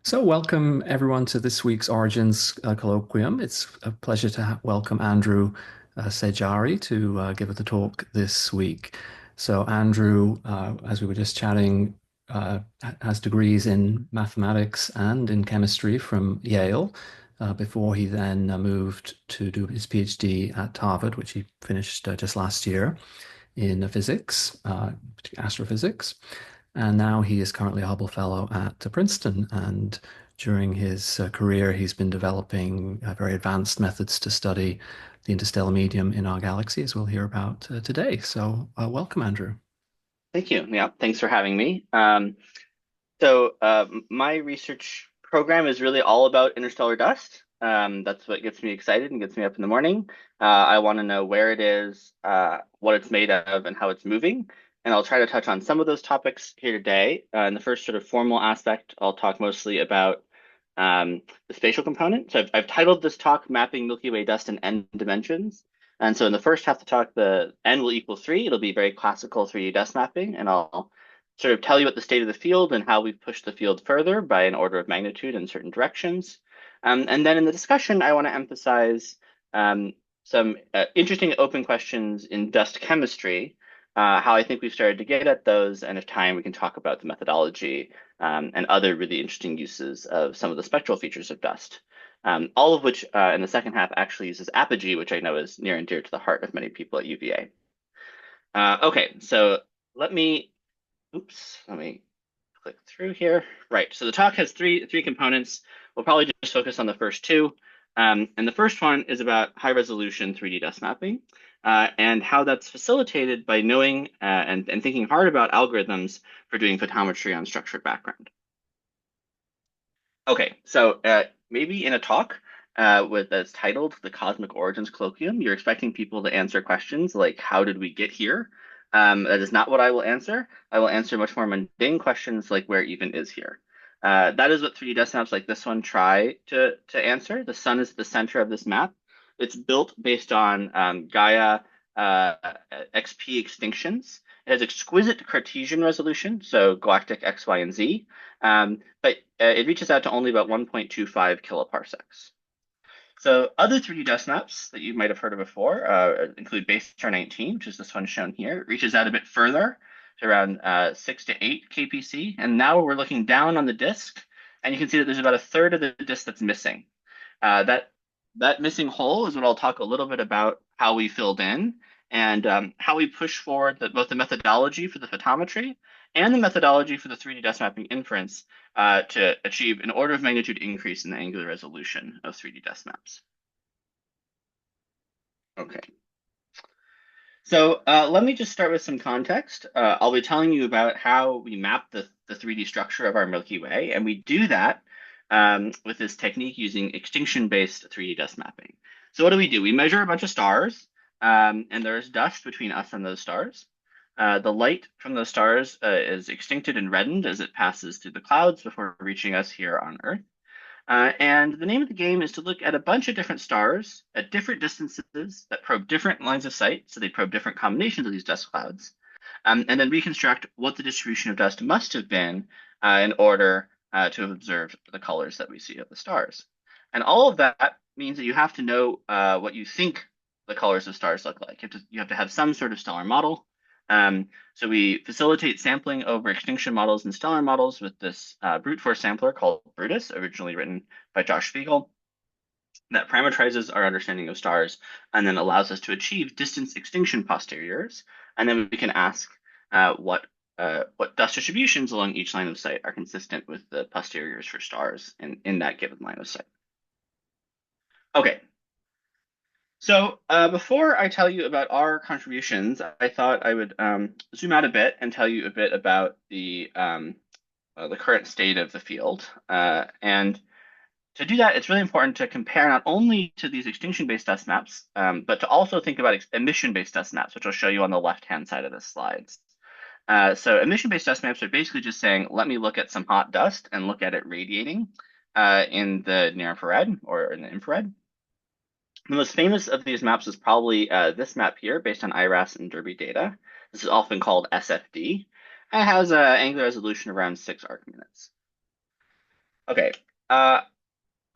So, welcome everyone to this week's Origins colloquium. It's a pleasure to welcome Andrew Sejari to give the talk this week. So, Andrew, as we were just chatting, has degrees in mathematics and in chemistry from Yale, before he then moved to do his PhD at Harvard, which he finished just last year in physics, astrophysics. And now he is currently a Hubble Fellow at Princeton. And during his career, he's been developing very advanced methods to study the interstellar medium in our galaxy, as we'll hear about today. So, welcome, Andrew. Thank you. Yeah, thanks for having me. My research program is really all about interstellar dust. That's what gets me excited and gets me up in the morning. I want to know where it is, what it's made of, and how it's moving. And I'll try to touch on some of those topics here today. In the first sort of formal aspect, I'll talk mostly about the spatial component. So I've titled this talk Mapping Milky Way Dust in N Dimensions. And so in the first half of the talk, the N will equal 3. It'll be very classical 3D dust mapping, and I'll sort of tell you about the state of the field and how we've pushed the field further by an order of magnitude in certain directions. And then in the discussion, I want to emphasize some interesting open questions in dust chemistry, how I think we've started to get at those, and if time, we can talk about the methodology and other really interesting uses of some of the spectral features of dust. All of which in the second half actually uses APOGEE, which I know is near and dear to the heart of many people at UVA. Okay, so let me let me click through here. Right, so the talk has three components. We'll probably just focus on the first two. And the first one is about high resolution 3D dust mapping and how that's facilitated by knowing and thinking hard about algorithms for doing photometry on structured background. Okay, so maybe in a talk that's titled The Cosmic Origins Colloquium, you're expecting people to answer questions like, how did we get here? That is not what I will answer. I will answer much more mundane questions like, where even is here? That is what 3D dust maps like this one try to answer. The sun is at the center of this map. It's built based on Gaia XP extinctions. It has exquisite Cartesian resolution, so galactic X, Y, and Z. But it reaches out to only about 1.25 kiloparsecs. So other 3D dust maps that you might have heard of before include Base Star 19, which is this one shown here. It reaches out a bit further to around 6 to 8 kpc. And now we're looking down on the disk, and you can see that there's about a third of the disk that's missing. That missing hole is what I'll talk a little bit about how we filled in and how we push forward both the methodology for the photometry and the methodology for the 3D dust mapping inference to achieve an order of magnitude increase in the angular resolution of 3D dust maps. Okay. So let me just start with some context. I'll be telling you about how we map the 3D structure of our Milky Way, and we do that with this technique using extinction-based 3D dust mapping. So what do? We measure a bunch of stars, and there's dust between us and those stars. The light from those stars is extincted and reddened as it passes through the clouds before reaching us here on Earth. And the name of the game is to look at a bunch of different stars at different distances that probe different lines of sight. So they probe different combinations of these dust clouds, and then reconstruct what the distribution of dust must have been in order to have observed the colors that we see of the stars. And all of that means that you have to know what you think the colors of stars look like. You have to have some sort of stellar model. So we facilitate sampling over extinction models and stellar models with this brute force sampler called Brutus, originally written by Josh Spiegel, that parameterizes our understanding of stars and then allows us to achieve distance extinction posteriors. And then we can ask what dust distributions along each line of sight are consistent with the posteriors for stars in that given line of sight. Okay, so before I tell you about our contributions, I thought I would zoom out a bit and tell you a bit about the current state of the field. And to do that, it's really important to compare not only to these extinction-based dust maps, but to also think about emission-based dust maps, which I'll show you on the left-hand side of the slides. So emission-based dust maps are basically just saying, let me look at some hot dust and look at it radiating in the near infrared or in the infrared. The most famous of these maps is probably this map here, based on IRAS and Derby data. This is often called SFD. It has an angular resolution around 6 arcminutes. Okay. Uh,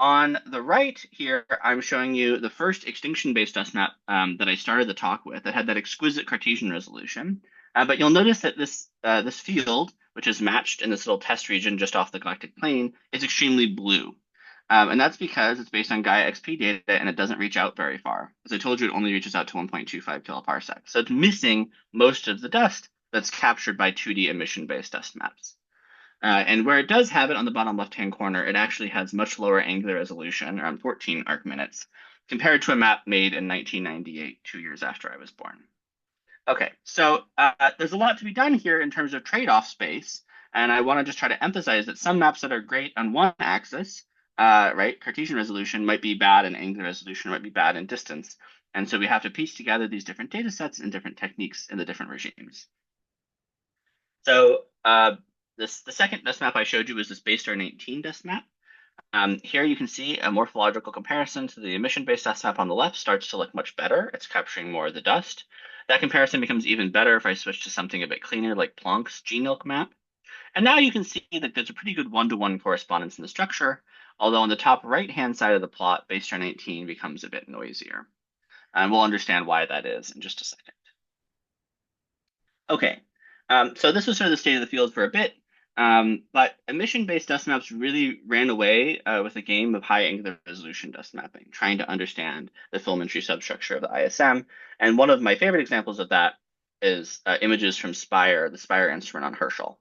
On the right here, I'm showing you the first extinction-based dust map that I started the talk with that had that exquisite Cartesian resolution. But you'll notice that this field, which is matched in this little test region just off the galactic plane, is extremely blue. And that's because it's based on Gaia XP data and it doesn't reach out very far. As I told you, it only reaches out to 1.25 kiloparsec. So it's missing most of the dust that's captured by 2D emission-based dust maps. And where it does have it on the bottom left-hand corner, it actually has much lower angular resolution, around 14 arc minutes, compared to a map made in 1998, 2 years after I was born. Okay, so there's a lot to be done here in terms of trade-off space, and I want to just try to emphasize that some maps that are great on one axis, right, Cartesian resolution might be bad and angular resolution might be bad in distance, and so we have to piece together these different data sets and different techniques in the different regimes. So the second dust map I showed you was this Bay Star 19 dust map. Here you can see a morphological comparison to the emission-based dust map on the left starts to look much better. It's capturing more of the dust. That comparison becomes even better if I switch to something a bit cleaner like Planck's GNILC map. And now you can see that there's a pretty good one-to-one correspondence in the structure, although on the top right-hand side of the plot, Bay Star 19 becomes a bit noisier. And we'll understand why that is in just a second. Okay, so this was sort of the state of the field for a bit, but emission-based dust maps really ran away with a game of high angular resolution dust mapping, trying to understand the photometry substructure of the ISM. And one of my favorite examples of that is images from SPIRE, the SPIRE instrument on Herschel.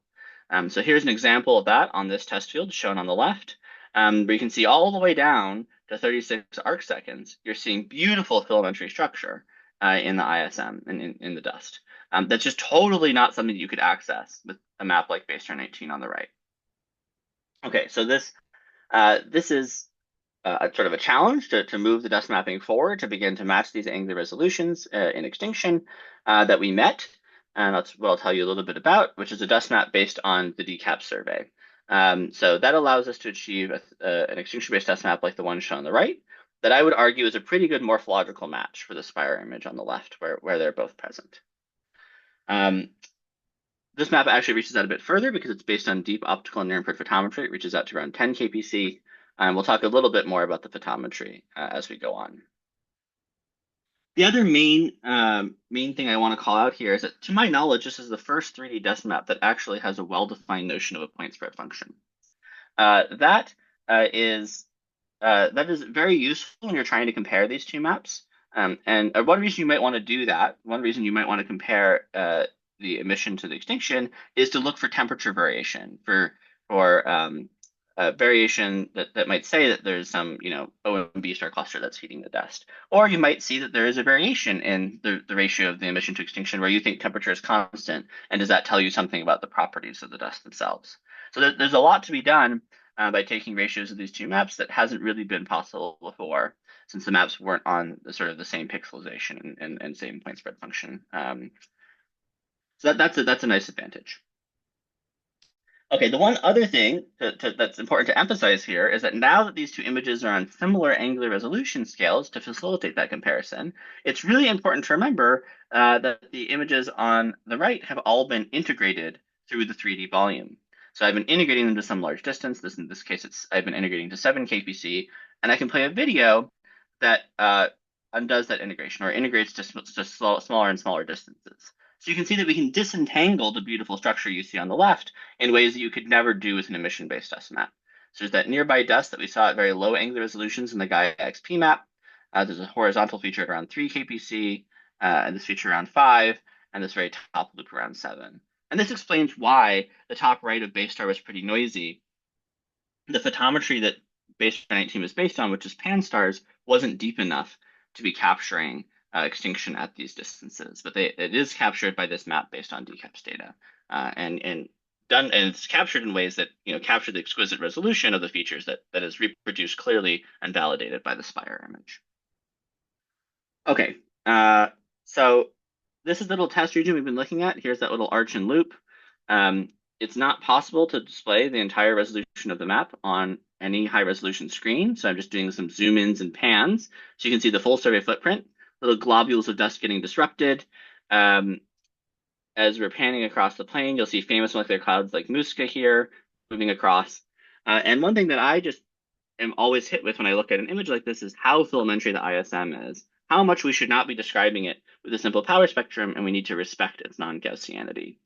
So here's an example of that on this test field shown on the left, where you can see all the way down to 36 arc seconds. You're seeing beautiful photometry structure in the ISM and in the dust. That's just totally not something you could access with a map like Bay Star 19 on the right. Okay, so this is a sort of a challenge to move the dust mapping forward to begin to match these angular resolutions in extinction that we met. And that's what I'll tell you a little bit about, which is a dust map based on the DCAP survey. So that allows us to achieve an extinction-based dust map like the one shown on the right, that I would argue is a pretty good morphological match for the Spire image on the left, where they're both present. This map actually reaches out a bit further because it's based on deep optical and near-infrared photometry. It reaches out to around 10 kpc. And we'll talk a little bit more about the photometry as we go on. The other main thing I want to call out here is that, to my knowledge, this is the first 3D dust map that actually has a well-defined notion of a point spread function. That is very useful when you're trying to compare these two maps. And one reason you might want to do that, one reason you might want to compare the emission to the extinction is to look for temperature variation, for variation that might say that there's some, O and B star cluster that's heating the dust. Or you might see that there is a variation in the ratio of the emission to extinction where you think temperature is constant, and does that tell you something about the properties of the dust themselves? So there's a lot to be done by taking ratios of these two maps that hasn't really been possible before, since the maps weren't on the same pixelization and same point spread function. So that's a nice advantage. Okay, the one other thing that's important to emphasize here is that now that these two images are on similar angular resolution scales to facilitate that comparison, it's really important to remember that the images on the right have all been integrated through the 3D volume. So I've been integrating them to some large distance. In this case, I've been integrating to 7 kpc, and I can play a video that undoes that integration or integrates to smaller and smaller distances. So you can see that we can disentangle the beautiful structure you see on the left in ways that you could never do with an emission-based dust map. So there's that nearby dust that we saw at very low angular resolutions in the Gaia XP map. There's a horizontal feature at around 3 kpc, and this feature around 5, and this very top loop around 7. And this explains why the top right of Bay Star was pretty noisy. The photometry that Bay Star 19 was based on, which is pan-stars, wasn't deep enough to be capturing extinction at these distances, but it is captured by this map based on DCAP's data, and it's captured in ways that capture the exquisite resolution of the features that is reproduced clearly and validated by the Spire image. Okay, so this is the little test region we've been looking at. Here's that little arch and loop. It's not possible to display the entire resolution of the map on any high resolution screen, so I'm just doing some zoom ins and pans so you can see the full survey footprint. Little globules of dust getting disrupted. As we're panning across the plane, you'll see famous molecular clouds like Musca here moving across. And one thing that I just am always hit with when I look at an image like this is how filamentary the ISM is, how much we should not be describing it with a simple power spectrum, and we need to respect its non-Gaussianity.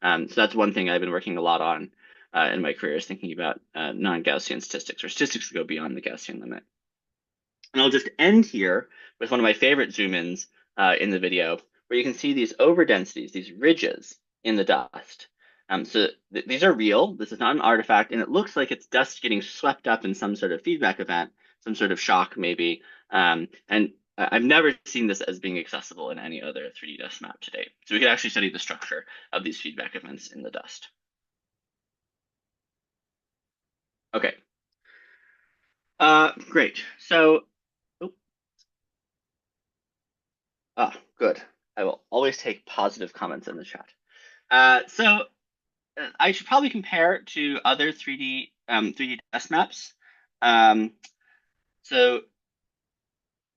So that's one thing I've been working a lot on in my career is thinking about non-Gaussian statistics or statistics that go beyond the Gaussian limit. And I'll just end here with one of my favorite zoom-ins in the video, where you can see these overdensities, these ridges in the dust. These are real. This is not an artifact, and it looks like it's dust getting swept up in some sort of feedback event, some sort of shock maybe. And I've never seen this as being accessible in any other 3D dust map to date. So we could actually study the structure of these feedback events in the dust. Okay, great. So, oh, good. I will always take positive comments in the chat. I should probably compare it to other 3D dust maps. Um, so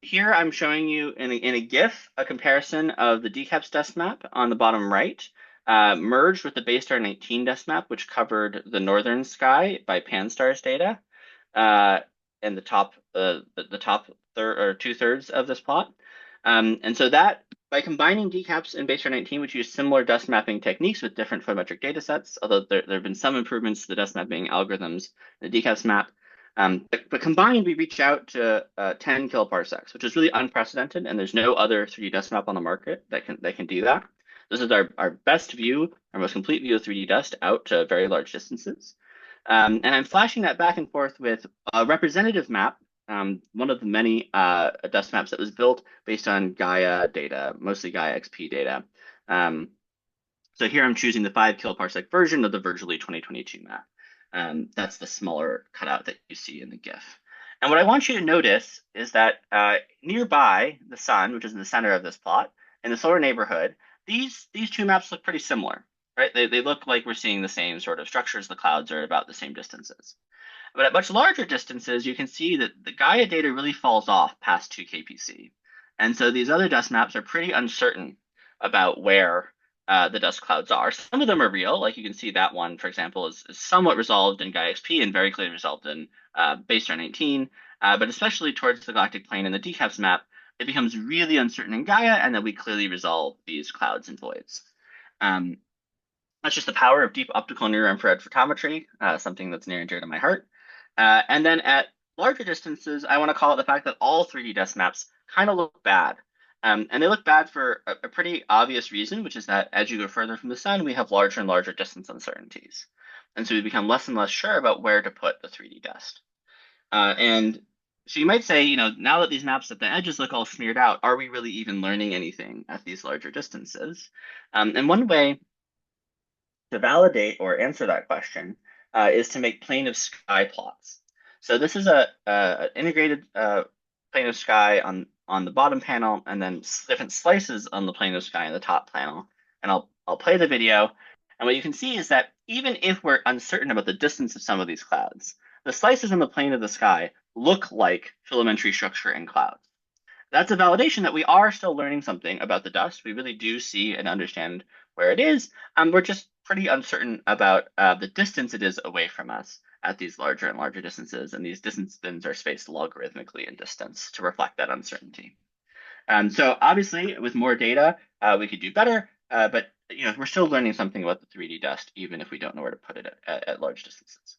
here I'm showing you in a GIF a comparison of the DCAPS dust map on the bottom right, merged with the Baystar 19 dust map, which covered the northern sky by Pan-STARRS data, and the top third or 2/3 of this plot. And so that by combining DCAPS and Baystar 19, which use similar dust mapping techniques with different photometric data sets, although there have been some improvements to the dust mapping algorithms in the DCAPS map. But combined, we reach out to 10 kiloparsecs, which is really unprecedented, and there's no other 3D dust map on the market that can do that. This is our best view, our most complete view of 3D dust out to very large distances. And I'm flashing that back and forth with a representative map, one of the many dust maps that was built based on Gaia data, mostly Gaia XP data. So here I'm choosing the 5 kiloparsec version of the Virtually 2022 map. That's the smaller cutout that you see in the GIF. And what I want you to notice is that nearby the sun, which is in the center of this plot, in the solar neighborhood, these two maps look pretty similar, right? They look like we're seeing the same sort of structures. The clouds are about the same distances. But at much larger distances, you can see that the Gaia data really falls off past 2 kpc. And so these other dust maps are pretty uncertain about where the dust clouds are. Some of them are real, like you can see that one, for example, is somewhat resolved in Gaia XP and very clearly resolved in Baystar 19. But especially towards the galactic plane in the DCAPS map, it becomes really uncertain in Gaia, and then we clearly resolve these clouds and voids. That's just the power of deep optical near-infrared photometry, something that's near and dear to my heart. And then at larger distances, I want to call it the fact that all 3D dust maps kind of look bad. And they look bad for a pretty obvious reason, which is that as you go further from the sun, we have larger and larger distance uncertainties. And so we become less and less sure about where to put the 3D dust. And so you might say, now that these maps at the edges look all smeared out, are we really even learning anything at these larger distances? And one way to validate or answer that question is to make plane of sky plots. So this is a integrated plane of sky on the bottom panel, and then different slices on the plane of sky in the top panel. And I'll play the video. And what you can see is that even if we're uncertain about the distance of some of these clouds, the slices on the plane of the sky look like filamentary structure in clouds. That's a validation that we are still learning something about the dust. We really do see and understand where it is. We're just pretty uncertain about the distance it is away from us at these larger and larger distances, and these distance bins are spaced logarithmically in distance to reflect that uncertainty. So obviously, with more data, we could do better, but we're still learning something about the 3D dust, even if we don't know where to put it at large distances.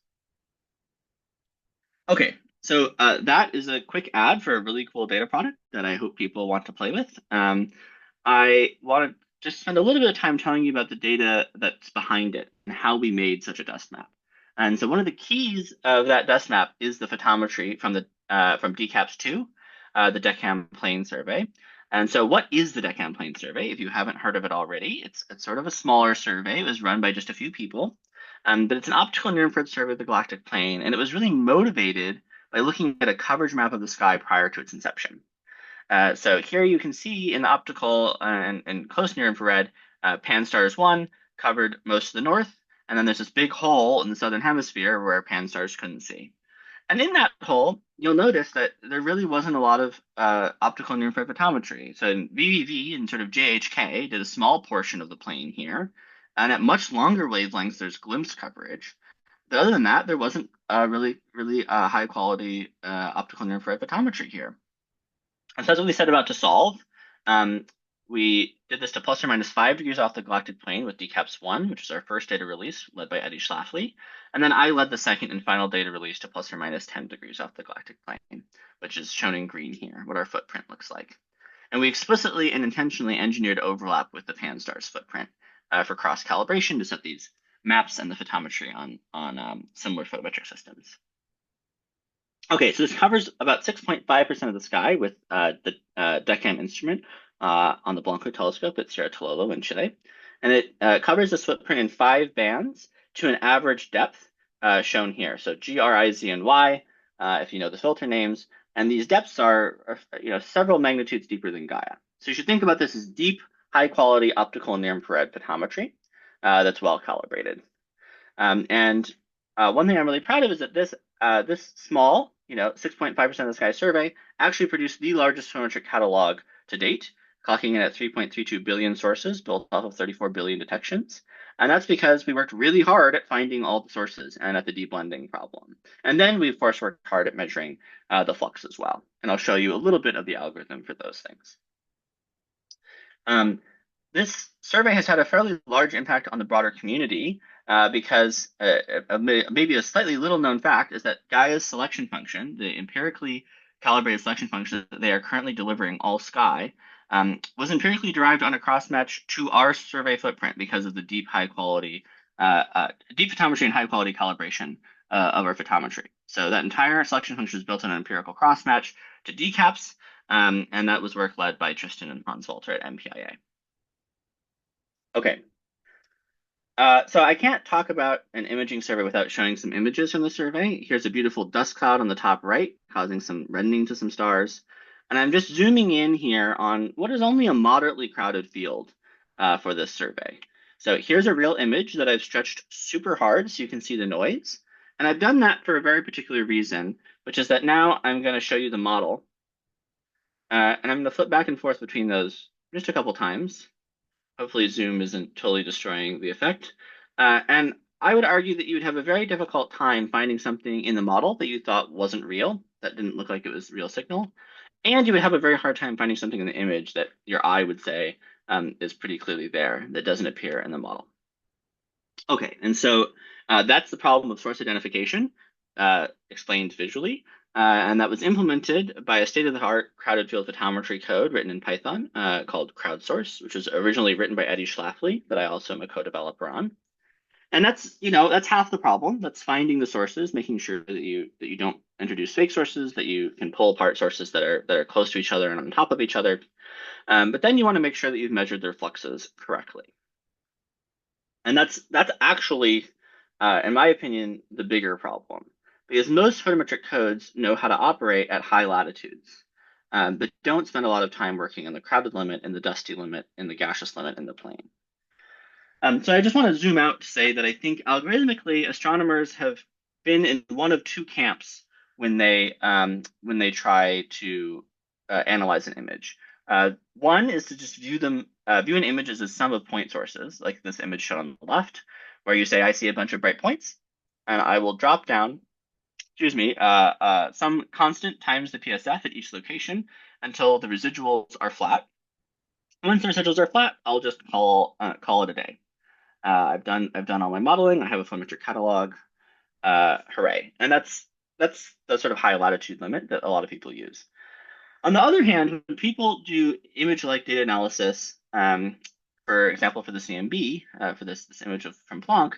Okay, so that is a quick ad for a really cool data product that I hope people want to play with. I want to just spend a little bit of time telling you about the data that's behind it and how we made such a dust map. And so one of the keys of that dust map is the photometry from DCAPS 2, the Deccan Plane Survey. And so what is the Deccan Plane Survey? If you haven't heard of it already, it's sort of a smaller survey. It was run by just a few people. But it's an optical near-infrared survey of the galactic plane, and it was really motivated by looking at a coverage map of the sky prior to its inception. So here you can see in the optical and close near-infrared, Pan-STARRS 1 covered most of the north, and then there's this big hole in the southern hemisphere where Pan-STARRS couldn't see. And in that hole, you'll notice that there really wasn't a lot of optical near-infrared photometry. So VVV and sort of JHK did a small portion of the plane here, and at much longer wavelengths, there's glimpse coverage. But other than that, there wasn't really high quality optical and infrared photometry here. And so that's what we set about to solve. Um, we did this to plus or minus 5 degrees off the galactic plane with DCAPS 1, which is our first data release, led by Eddie Schlafly. And then I led the second and final data release to plus or minus 10 degrees off the galactic plane, which is shown in green here, what our footprint looks like. And we explicitly and intentionally engineered overlap with the Pan-STARRS footprint for cross-calibration to set these maps and the photometry on similar photometric systems. Okay, so this covers about 6.5% of the sky with the DECAM instrument on the Blanco telescope at Cerro Tololo in Chile. And it covers this footprint in 5 bands to an average depth shown here. So G, R, I, Z, and Y, if you know the filter names. And these depths are several magnitudes deeper than Gaia. So you should think about this as deep, high-quality optical and near-infrared photometry that's well calibrated. And one thing I'm really proud of is that this small, 6.5% of the sky survey actually produced the largest photometric catalog to date, clocking in at 3.32 billion sources built off of 34 billion detections. And that's because we worked really hard at finding all the sources and at the deblending problem. And then we, of course, worked hard at measuring the flux as well. And I'll show you a little bit of the algorithm for those things. Um, this survey has had a fairly large impact on the broader community because maybe a slightly little known fact is that Gaia's selection function, the empirically calibrated selection function that they are currently delivering all sky, was empirically derived on a cross match to our survey footprint because of the deep photometry and high quality calibration of our photometry. So that entire selection function is built on an empirical cross match to DCAPS, and that was work led by Tristan and Hans Walter at MPIA. Okay. So I can't talk about an imaging survey without showing some images from the survey. Here's a beautiful dust cloud on the top right, causing some reddening to some stars. And I'm just zooming in here on what is only a moderately crowded field for this survey. So here's a real image that I've stretched super hard so you can see the noise. And I've done that for a very particular reason, which is that now I'm going to show you the model. And I'm going to flip back and forth between those just a couple times. Hopefully Zoom isn't totally destroying the effect. And I would argue that you would have a very difficult time finding something in the model that you thought wasn't real, that didn't look like it was real signal. And you would have a very hard time finding something in the image that your eye would say is pretty clearly there that doesn't appear in the model. Okay, and so that's the problem of source identification explained visually. And that was implemented by a state-of-the-art crowded field photometry code written in Python called crowdsource, which was originally written by Eddie Schlafly, that I also am a co-developer on. And that's half the problem. That's finding the sources, making sure that you don't introduce fake sources, that you can pull apart sources that are close to each other and on top of each other. But then you want to make sure that you've measured their fluxes correctly. And that's actually, in my opinion, the bigger problem. Because most photometric codes know how to operate at high latitudes, but don't spend a lot of time working on the crowded limit and the dusty limit and the gaseous limit in the plane. So I just want to zoom out to say that I think algorithmically, astronomers have been in one of two camps when they try to analyze an image. One is to just view an image as a sum of point sources, like this image shown on the left, where you say, I see a bunch of bright points, and I will drop down, some constant times the PSF at each location until the residuals are flat. Once the residuals are flat, I'll just call it a day. I've done all my modeling. I have a photometric catalog. Hooray! And that's the sort of high latitude limit that a lot of people use. On the other hand, when people do image-like data analysis, for example, for the CMB, for this image from Planck,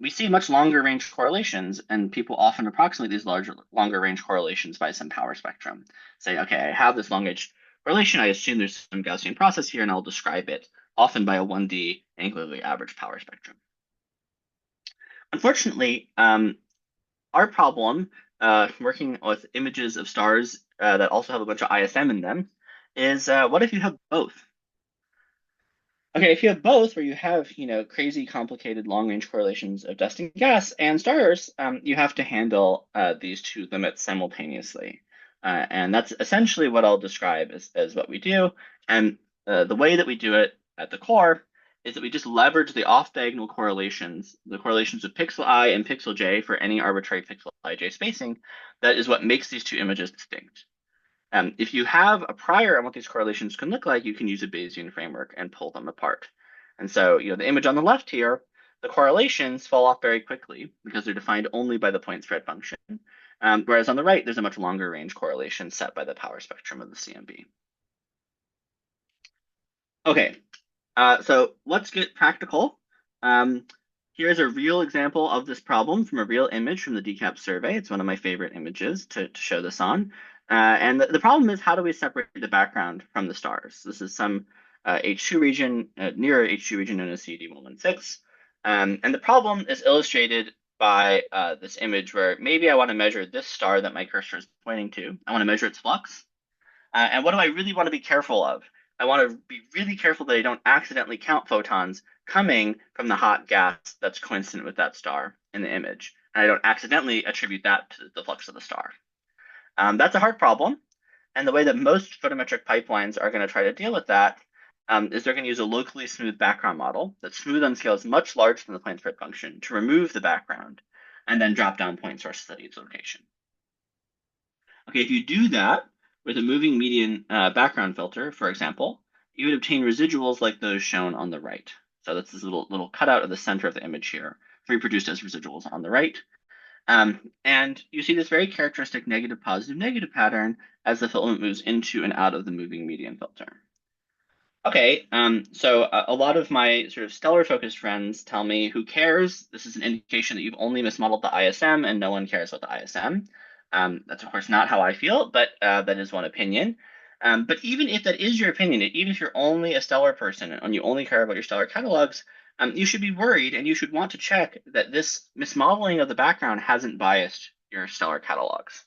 we see much longer range correlations, and people often approximate these longer range correlations by some power spectrum. Say, okay, I have this long range correlation. I assume there's some Gaussian process here, and I'll describe it often by a 1D angularly average power spectrum. Unfortunately, our problem working with images of stars that also have a bunch of ISM in them is what if you have both? Okay, if you have both, where you have crazy complicated long-range correlations of dust and gas and stars, you have to handle these two limits simultaneously, and that's essentially what I'll describe as what we do. And the way that we do it at the core is that we just leverage the off-diagonal correlations, the correlations of pixel I and pixel j for any arbitrary pixel ij spacing. That is what makes these two images distinct. If you have a prior on what these correlations can look like, you can use a Bayesian framework and pull them apart. And so, the image on the left here, the correlations fall off very quickly because they're defined only by the point spread function. Whereas on the right, there's a much longer range correlation set by the power spectrum of the CMB. Okay, so let's get practical. Um, Here's a real example of this problem from a real image from the DCAP survey. It's one of my favorite images to show this on. And the problem is, how do we separate the background from the stars? This is some H2 region, near H2 region known as CD116. And the problem is illustrated by this image where maybe I want to measure this star that my cursor is pointing to. I want to measure its flux. And what do I really want to be careful of? I want to be really careful that I don't accidentally count photons coming from the hot gas that's coincident with that star in the image. And I don't accidentally attribute that to the flux of the star. That's a hard problem. And the way that most photometric pipelines are going to try to deal with that is they're going to use a locally smooth background model that's smooth on scales much larger than the point spread function to remove the background and then drop down point sources at each location. Okay, if you do that with a moving median background filter, for example, you would obtain residuals like those shown on the right. So that's this little cutout of the center of the image here, reproduced as residuals on the right. And you see this very characteristic negative, positive, negative pattern as the filament moves into and out of the moving median filter. Okay, so a lot of my sort of stellar focused friends tell me, who cares? This is an indication that you've only mismodeled the ISM and no one cares about the ISM. That's of course not how I feel, but that is one opinion. But even if that is your opinion, even if you're only a stellar person and you only care about your stellar catalogs, you should be worried and you should want to check that this mismodeling of the background hasn't biased your stellar catalogs.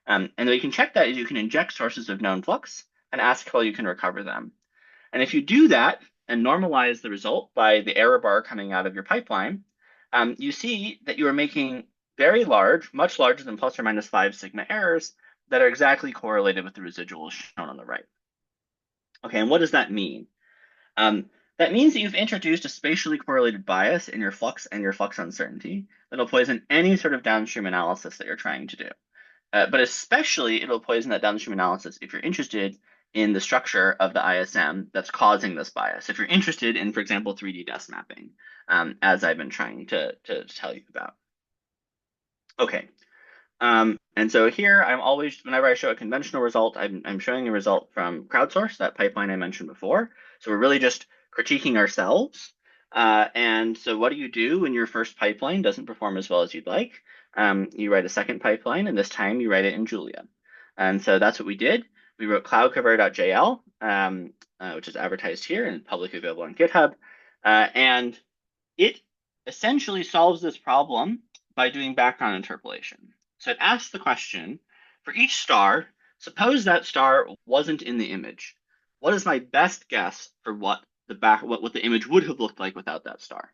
And the way you can check that is you can inject sources of known flux and ask how you can recover them. And if you do that and normalize the result by the error bar coming out of your pipeline, you see that you are making very large, much larger than plus or minus 5 sigma errors that are exactly correlated with the residuals shown on the right. Okay, and what does that mean? That means that you've introduced a spatially correlated bias in your flux and your flux uncertainty that'll poison any sort of downstream analysis that you're trying to do. But especially it'll poison that downstream analysis if you're interested in the structure of the ISM that's causing this bias. If you're interested in, for example, 3D desk mapping, as I've been trying to tell you about. Okay, and so here I'm always, whenever I show a conventional result, I'm showing a result from crowdsource, that pipeline I mentioned before. So we're really just critiquing ourselves. And so what do you do when your first pipeline doesn't perform as well as you'd like? You write a second pipeline, and this time you write it in Julia. And so that's what we did. We wrote cloudcover.jl, which is advertised here and publicly available on GitHub. And it essentially solves this problem by doing background interpolation. So it asks the question, for each star, suppose that star wasn't in the image. What is my best guess for what the image would have looked like without that star?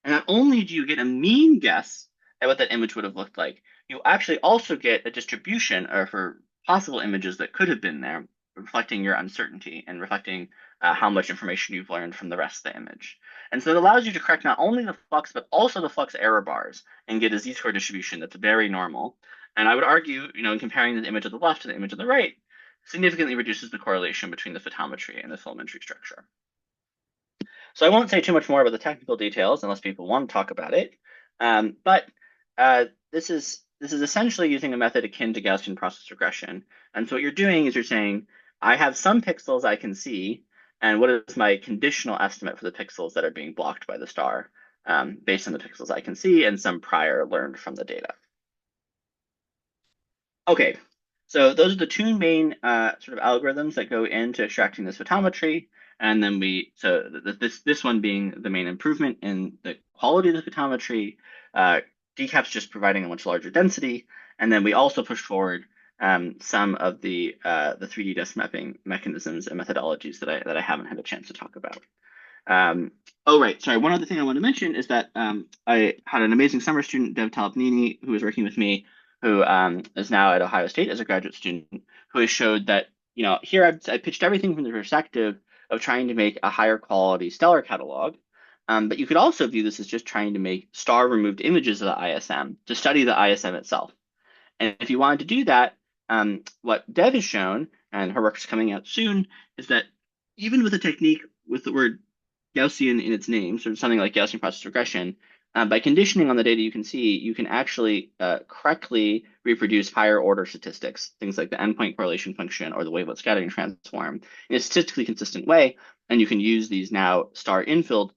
And not only do you get a mean guess at what that image would have looked like, you actually also get a distribution or for possible images that could have been there, reflecting your uncertainty and reflecting how much information you've learned from the rest of the image. And so it allows you to correct not only the flux, but also the flux error bars and get a z-score distribution that's very normal. And I would argue, in comparing the image of the left to the image of the right, significantly reduces the correlation between the photometry and the photometry structure. So I won't say too much more about the technical details unless people want to talk about it. But this is essentially using a method akin to Gaussian process regression. And so what you're doing is you're saying, I have some pixels I can see, and what is my conditional estimate for the pixels that are being blocked by the star based on the pixels I can see and some prior learned from the data. Okay, so those are the two main sort of algorithms that go into extracting this photometry. And then this one being the main improvement in the quality of the photometry, DCAP's just providing a much larger density. And then we also pushed forward some of the 3D desk mapping mechanisms and methodologies that I haven't had a chance to talk about. Oh, right. Sorry. One other thing I want to mention is that I had an amazing summer student, Dev Talapnini, who was working with me, who is now at Ohio State as a graduate student, who has showed that, here I pitched everything from the perspective of trying to make a higher quality stellar catalog. But you could also view this as just trying to make star removed images of the ISM to study the ISM itself. And if you wanted to do that, what Dev has shown, and her work is coming out soon, is that even with a technique with the word Gaussian in its name, sort of something like Gaussian process regression, by conditioning on the data you can see, you can actually correctly reproduce higher order statistics, things like the endpoint correlation function or the wavelet scattering transform, in a statistically consistent way. And you can use these now star infilled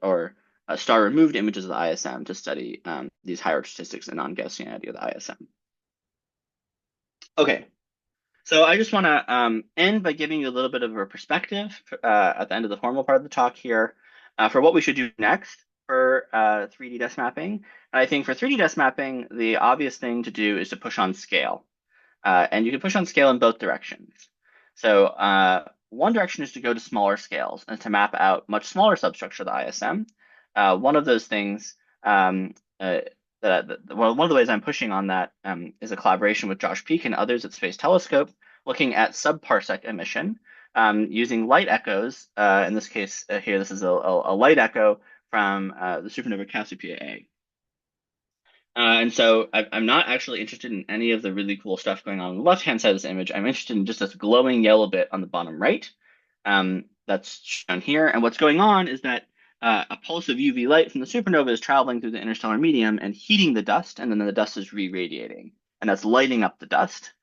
or star removed images of the ISM to study these higher statistics and non-Gaussianity of the ISM. Okay, so I just want to end by giving you a little bit of a perspective at the end of the formal part of the talk here for what we should do next for 3D desk mapping. And I think for 3D desk mapping, the obvious thing to do is to push on scale. And you can push on scale in both directions. So one direction is to go to smaller scales and to map out much smaller substructure of the ISM. One of those things one of the ways I'm pushing on that is a collaboration with Josh Peak and others at Space Telescope, looking at subparsec emission using light echoes. In this case here, this is a light echo from the supernova Cassiopeia A. And so I'm not actually interested in any of the really cool stuff going on the left-hand side of this image. I'm interested in just this glowing yellow bit on the bottom right. That's shown here. And what's going on is that a pulse of UV light from the supernova is traveling through the interstellar medium and heating the dust, and then the dust is re-radiating, and that's lighting up the dust.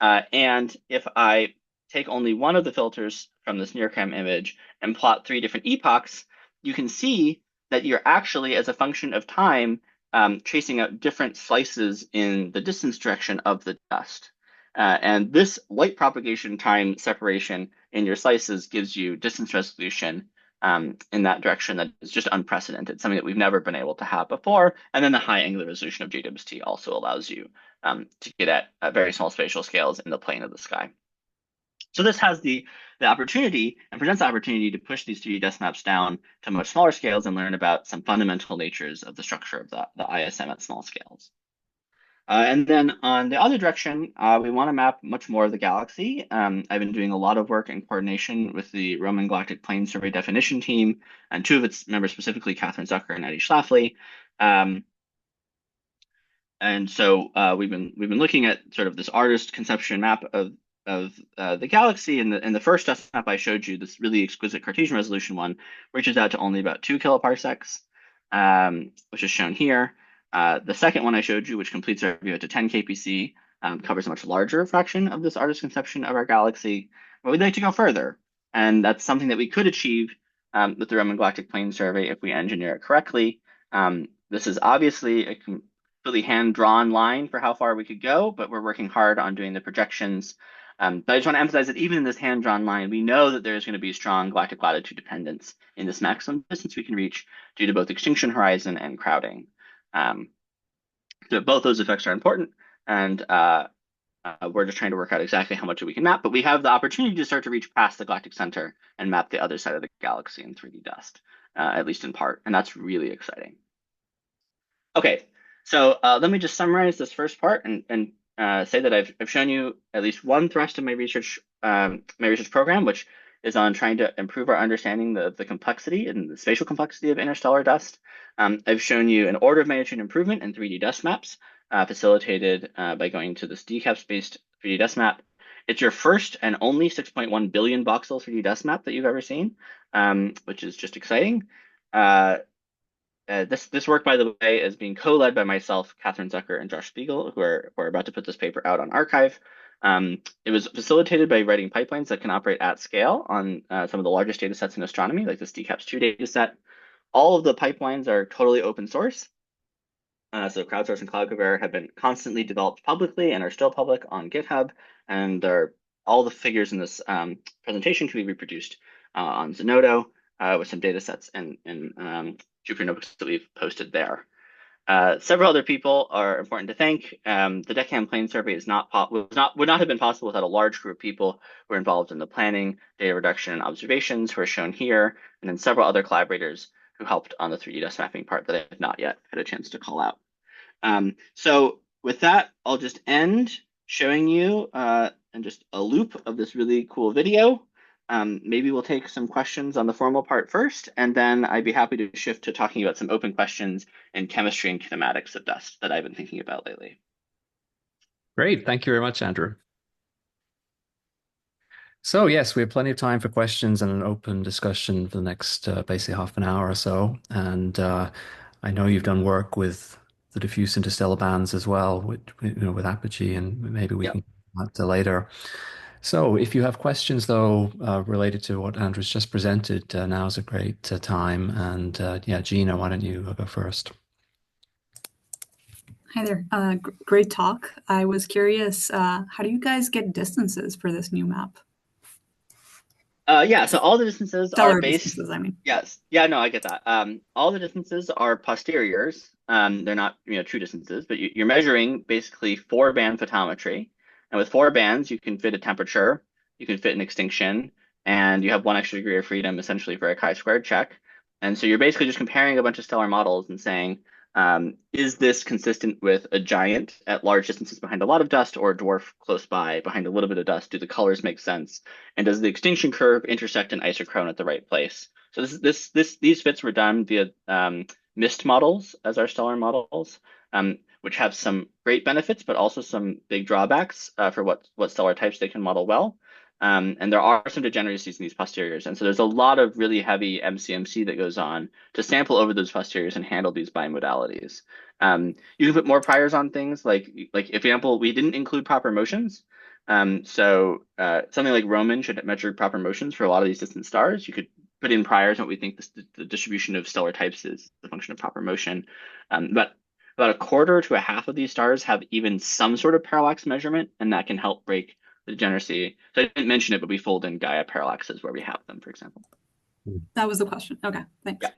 And if I take only one of the filters from this NIRCam image and plot 3 different epochs, you can see that you're actually, as a function of time, tracing out different slices in the distance direction of the dust. And this light propagation time separation in your slices gives you distance resolution in that direction that is just unprecedented, something that we've never been able to have before. And then the high angular resolution of JWST also allows you to get at very small spatial scales in the plane of the sky. So this has the opportunity and presents the opportunity to push these 3D desk maps down to much smaller scales and learn about some fundamental natures of the structure of the ISM at small scales. And then on the other direction, we want to map much more of the galaxy. I've been doing a lot of work in coordination with the Roman Galactic Plane Survey Definition Team, and 2 of its members specifically, Catherine Zucker and Eddie Schlafly. And so we've been looking at sort of this artist conception map of the galaxy. And the first dust map I showed you, this really exquisite Cartesian resolution one, reaches out to only about 2 kiloparsecs, which is shown here. The second one I showed you, which completes our view to 10 kpc, covers a much larger fraction of this artist conception of our galaxy. But we'd like to go further. And that's something that we could achieve with the Roman Galactic Plane Survey if we engineer it correctly. This is obviously a completely hand-drawn line for how far we could go, but we're working hard on doing the projections. But I just want to emphasize that even in this hand-drawn line, we know that there's going to be strong galactic latitude dependence in this maximum distance we can reach due to both extinction horizon and crowding. So both those effects are important, and we're just trying to work out exactly how much we can map, but we have the opportunity to start to reach past the galactic center and map the other side of the galaxy in 3D dust, at least in part, and that's really exciting. Okay, so let me just summarize this first part and say that I've shown you at least one thrust of my research program, which is on trying to improve our understanding of the complexity and the spatial complexity of interstellar dust. I've shown you an order of magnitude improvement in 3D dust maps, facilitated by going to this DCAPS-based 3D dust map. It's your first and only 6.1 billion voxel 3D dust map that you've ever seen, which is just exciting. This work, by the way, is being co-led by myself, Catherine Zucker, and Josh Spiegel, who are about to put this paper out on arXiv. It was facilitated by writing pipelines that can operate at scale on some of the largest data sets in astronomy, like this DCAPS2 data set. All of the pipelines are totally open source. So crowdsource and Cloudcover have been constantly developed publicly and are still public on GitHub. And all the figures in this presentation can be reproduced on Zenodo with some data sets and Jupyter Notebooks that we've posted there. Several other people are important to thank. The Deccan Plane Survey would not have been possible without a large group of people who are involved in the planning, data reduction, and observations, who are shown here, and then several other collaborators who helped on the 3D dust mapping part that I have not yet had a chance to call out. So with that, I'll just end showing you and just a loop of this really cool video. maybe we'll take some questions on the formal part first, and then I'd be happy to shift to talking about some open questions in chemistry and kinematics of dust that I've been thinking about lately. Great. Thank you very much, Andrew. So, yes, we have plenty of time for questions and an open discussion for the next basically half an hour or so. And I know you've done work with the diffuse interstellar bands as well, with APOGEE, and maybe we Yeah. can come back to later. So, if you have questions, though, related to what Andrew's just presented, now's a great time. And yeah, Gina, why don't you go first? Hi there. Great talk. I was curious, how do you guys get distances for this new map? Yeah, so all the distances are Stellar based. distances, I mean. Yes. Yeah, no, I get that. All the distances are posteriors. They're not, true distances, but you're measuring basically four band photometry. And with four bands, you can fit a temperature, you can fit an extinction, and you have one extra degree of freedom essentially for a chi-squared check. And so you're basically just comparing a bunch of stellar models and saying, is this consistent with a giant at large distances behind a lot of dust or a dwarf close by behind a little bit of dust? Do the colors make sense? And does the extinction curve intersect an isochrone at the right place? So these fits were done via mist models as our stellar models, which have some great benefits, but also some big drawbacks for what stellar types they can model well. And there are some degeneracies in these posteriors. And so there's a lot of really heavy MCMC that goes on to sample over those posteriors and handle these bimodalities. You can put more priors on things like example, we didn't include proper motions. Something like Roman should measure proper motions for a lot of these distant stars. You could put in priors on what we think the distribution of stellar types is the function of proper motion. But about a quarter to a half of these stars have even some sort of parallax measurement, and that can help break the degeneracy. So I didn't mention it, but we fold in Gaia parallaxes where we have them, for example. That was the question. Okay, thanks. Yeah.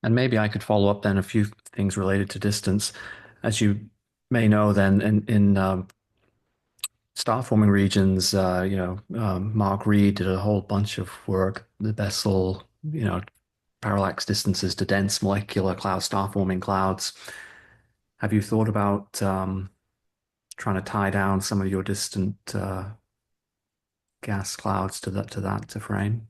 And maybe I could follow up then a few things related to distance. As you may know, then in star forming regions, Mark Reed did a whole bunch of work, the Bessel, parallax distances to dense molecular cloud, star forming clouds. Have you thought about trying to tie down some of your distant gas clouds to frame?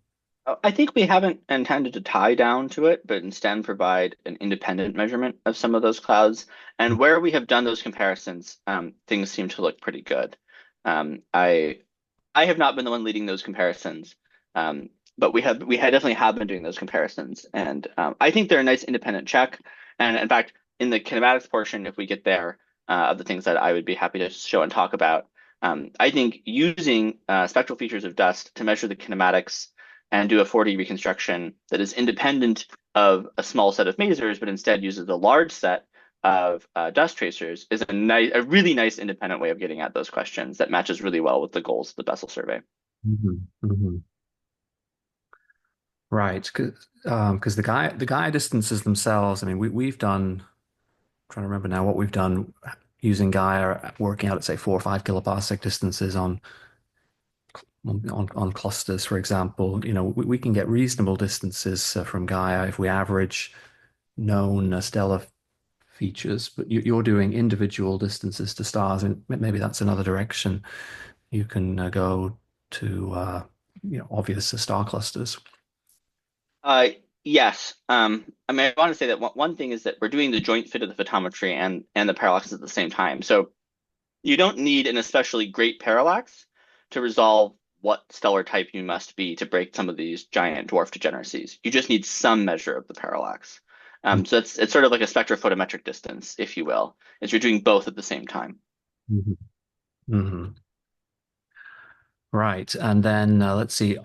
I think we haven't intended to tie down to it, but instead provide an independent measurement of some of those clouds. And where we have done those comparisons, things seem to look pretty good. I have not been the one leading those comparisons, but definitely have been doing those comparisons, and I think they're a nice independent check. And in fact, in the kinematics portion, if we get there, of the things that I would be happy to show and talk about, I think using spectral features of dust to measure the kinematics and do a 4D reconstruction that is independent of a small set of masers, but instead uses a large set of dust tracers is a really nice independent way of getting at those questions that matches really well with the goals of the Bessel survey. Right, because the Gaia distances themselves. I mean, we've done. Trying to remember now what we've done using Gaia, working out at say 4 or 5 kiloparsec distances on clusters, for example. We can get reasonable distances from Gaia if we average known stellar features, but you're doing individual distances to stars, and maybe that's another direction you can go to, obvious star clusters. Uh, yes. I mean, I want to say that one thing is that we're doing the joint fit of the photometry and the parallaxes at the same time. So you don't need an especially great parallax to resolve what stellar type you must be to break some of these giant dwarf degeneracies. You just need some measure of the parallax. So it's sort of like a spectrophotometric distance, if you will, is you're doing both at the same time. Mhm. Mhm. Right. And then let's see,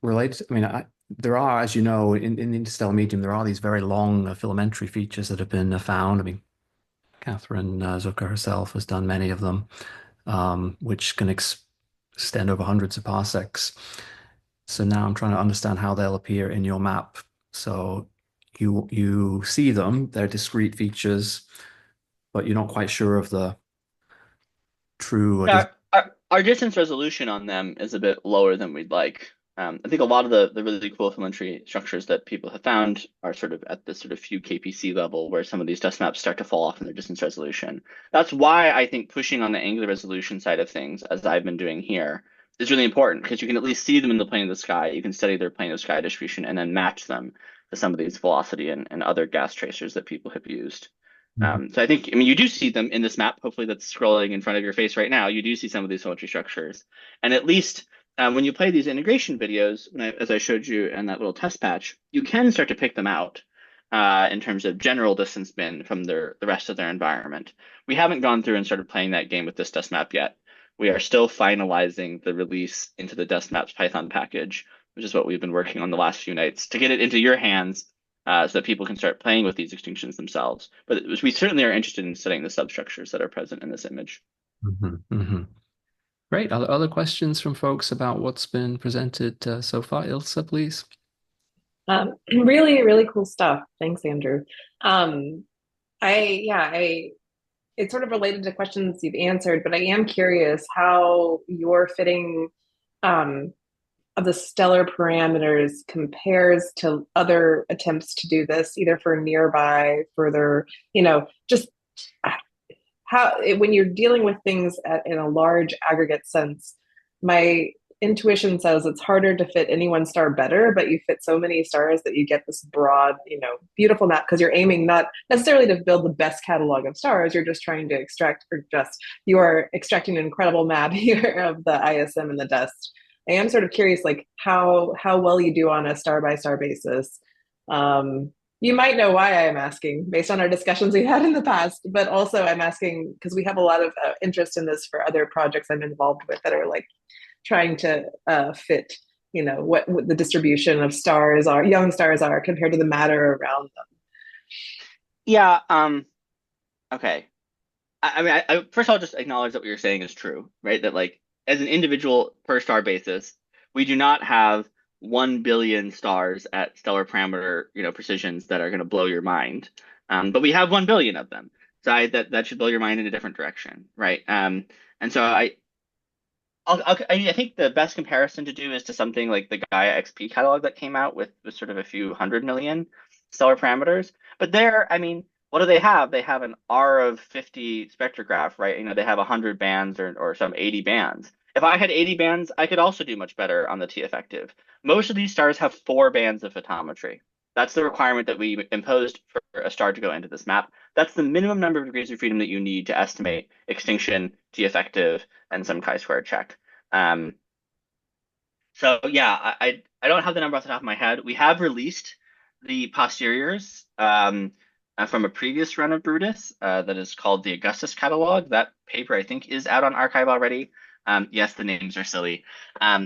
related, I mean, there are, as you know, in the interstellar medium, there are these very long filamentary features that have been found. I mean, Catherine Zucker herself has done many of them, which can extend over hundreds of parsecs. So now I'm trying to understand how they'll appear in your map. So you see them, they're discrete features, but you're not quite sure of the true. Yeah, our distance resolution on them is a bit lower than we'd like. I think a lot of the really cool filamentary structures that people have found are sort of at this sort of few kpc level where some of these dust maps start to fall off in their distance resolution. That's why I think pushing on the angular resolution side of things, as I've been doing here, is really important because you can at least see them in the plane of the sky. You can study their plane of sky distribution and then match them to some of these velocity and other gas tracers that people have used. Mhm. So I think, I mean, you do see them in this map. Hopefully, that's scrolling in front of your face right now. You do see some of these photometry structures, and at least when you play these integration videos, as I showed you in that little test patch, you can start to pick them out in terms of general distance bin from the rest of their environment. We haven't gone through and started playing that game with this dust map yet. We are still finalizing the release into the dust maps Python package, which is what we've been working on the last few nights to get it into your hands so that people can start playing with these extinctions themselves. But we certainly are interested in studying the substructures that are present in this image. Mhm. Mhm. Great. Other questions from folks about what's been presented so far? Ilse, please. Really, really cool stuff. Thanks, Andrew. Um, I it's sort of related to questions you've answered, but I am curious how your fitting um, of the stellar parameters compares to other attempts to do this, either for nearby, further, just how when you're dealing with things in a large aggregate sense, my intuition says it's harder to fit any one star better, but you fit so many stars that you get this broad, beautiful map because you're aiming not necessarily to build the best catalog of stars. You're just trying to extract, or just you are extracting an incredible map here of the ISM and the dust. I am sort of curious, like how well you do on a star by star basis. Um, you might know why I am asking based on our discussions we had in the past, but also I'm asking because we have a lot of interest in this for other projects I'm involved with that are like trying to fit, what the distribution of stars are, young stars are compared to the matter around them. Yeah. Okay. I mean, first of all, just acknowledge that what you're saying is true, right? That like as an individual per star basis, we do not have 1 billion stars at stellar parameter, precisions that are going to blow your mind. But we have 1 billion of them. So that should blow your mind in a different direction, right? And so I think the best comparison to do is to something like the Gaia XP catalog that came out with sort of a few 100 million stellar parameters. But there, I mean, what do they have? They have an R of 50 spectrograph, right? They have 100 bands or some 80 bands. If I had 80 bands, I could also do much better on the T effective. Most of these stars have 4 bands of photometry. That's the requirement that we imposed for a star to go into this map. That's the minimum number of degrees of freedom that you need to estimate extinction, T effective, and some chi-square check. Um, so yeah, I don't have the number off the top of my head. We have released the posteriors from a previous run of Brutus that is called the Augustus catalog. That paper I think is out on archive already. Yes, the names are silly.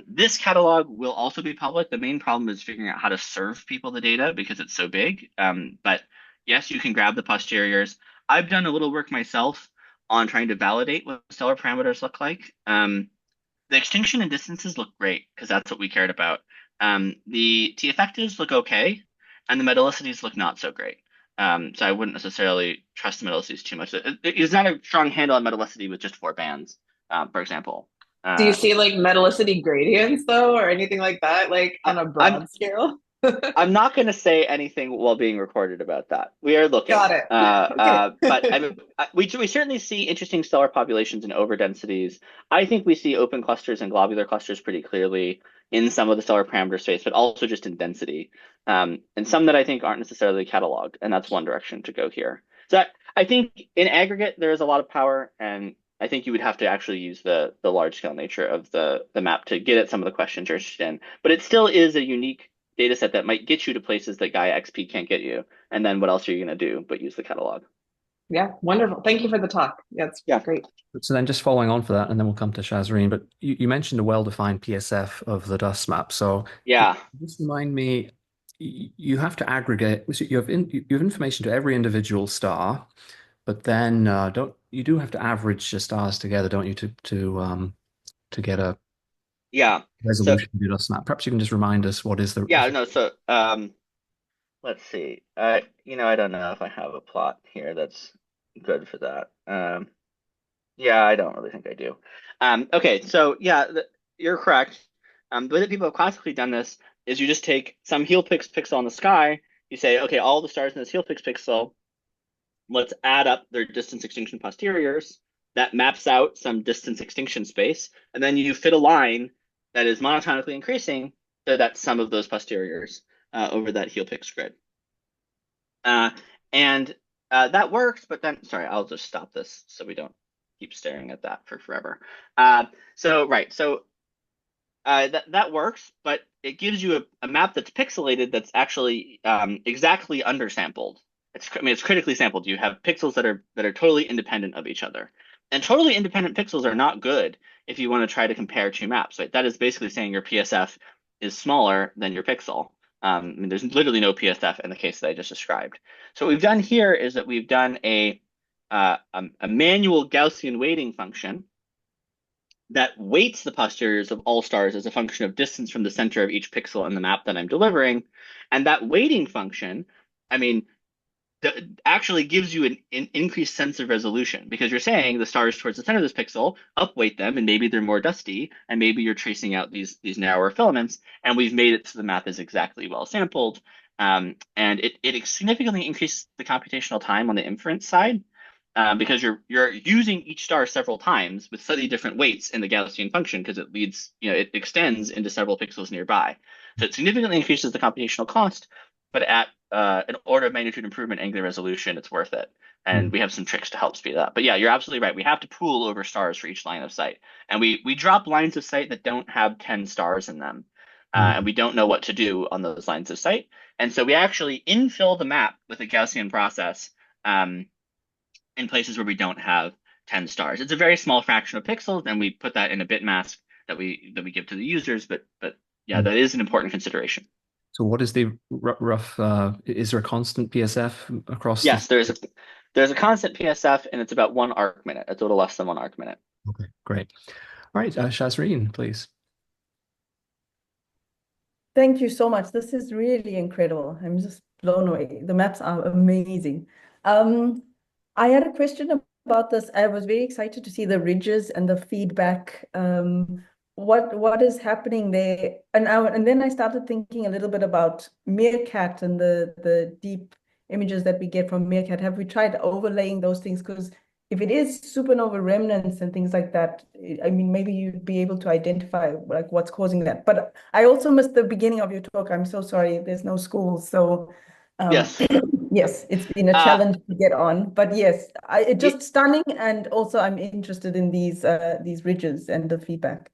This catalog will also be public. The main problem is figuring out how to serve people the data because it's so big. But yes, you can grab the posteriors. I've done a little work myself on trying to validate what stellar parameters look like. The extinction and distances look great because that's what we cared about. The T effectives look okay, and the metallicities look not so great. So I wouldn't necessarily trust the metallicities too much. It's not a strong handle on metallicity with just 4 bands, for example. Do you Uh, see like metallicity gradients though, or anything like that, like I, on a I'm broad scale? I'm not going to say anything while being recorded about that. We are looking. Got it. Okay. But I mean, we certainly see interesting stellar populations and overdensities. I think we see open clusters and globular clusters pretty clearly in some of the stellar parameter space, but also just in density. And some that I think aren't necessarily cataloged, and that's one direction to go here. So I think in aggregate, there is a lot of power, and I think you would have to actually use the large scale nature of the map to get at some of the questions you're interested in. But it still is a unique data set that might get you to places that Gaia XP can't get you. And then what else are you going to do but use the catalog? Yeah, wonderful. Thank you for the talk. That's Yeah. great. So then just following on for that, and then we'll come to Shazreen, but you mentioned a well-defined PSF of the dust map. So Yeah. just remind me, you have to aggregate, so you have information to every individual star, but then don't you do have to average the stars together, don't you, to get a Yeah. So resolution of your dust map? Perhaps you can just remind us what is the yeah, no, so let's see. I don't know if I have a plot here that's good for that. Yeah, I don't really think I do. Okay, so yeah, you're correct. The way that people have classically done this is you just take some helix pixel in the sky, you say, okay, all the stars in this helix pixel, let's add up their distance extinction posteriors, that maps out some distance extinction space, and then you fit a line that is monotonically increasing so that sum of those posteriors over that helix grid. Uh, and that works, but then, sorry, I'll just stop this so we don't keep staring at that for forever. That works, but it gives you a map that's pixelated that's actually exactly undersampled. It's critically sampled. You have pixels that are totally independent of each other, and totally independent pixels are not good if you want to try to compare two maps. Right? That is basically saying your PSF is smaller than your pixel. I mean, there's literally no PSF in the case that I just described. So what we've done here is that we've done a manual Gaussian weighting function that weights the posteriors of all stars as a function of distance from the center of each pixel in the map that I'm delivering. And that weighting function, I mean, actually gives you an increased sense of resolution, because you're saying the stars towards the center of this pixel, upweight them, and maybe they're more dusty, and maybe you're tracing out these narrower filaments, and we've made it so the map is exactly well sampled. And it significantly increases the computational time on the inference side, because you're using each star several times with slightly different weights in the Gaussian function, because it leads, it extends into several pixels nearby. So it significantly increases the computational cost, but at an order of magnitude improvement angular resolution, it's worth it. And we have some tricks to help speed it up. But yeah, you're absolutely right. We have to pool over stars for each line of sight. And we drop lines of sight that don't have 10 stars in them. And we don't know what to do on those lines of sight. And so we actually infill the map with a Gaussian process in places where we don't have 10 stars. It's a very small fraction of pixels, and we put that in a bit mask that we give to the users. But yeah, that is an important consideration. So what is the rough, is there a constant PSF across Yes, the? there's a constant PSF, and it's about 1 arc minute. It's a little less than 1 arc minute. Okay, great. All right, Shazreen, please. Thank you so much. This is really incredible. I'm just blown away. The maps are amazing. I had a question about this. I was very excited to see the ridges and the feedback. What is happening there? And then I started thinking a little bit about Meerkat and the deep images that we get from Meerkat. Have we tried overlaying those things? Because if it is supernova remnants and things like that, I mean, maybe you'd be able to identify like what's causing that. But I also missed the beginning of your talk. I'm so sorry. There's no schools, so Yes. yes, it's been a challenge to get on. But yes, it's just stunning, and also I'm interested in these ridges and the feedback.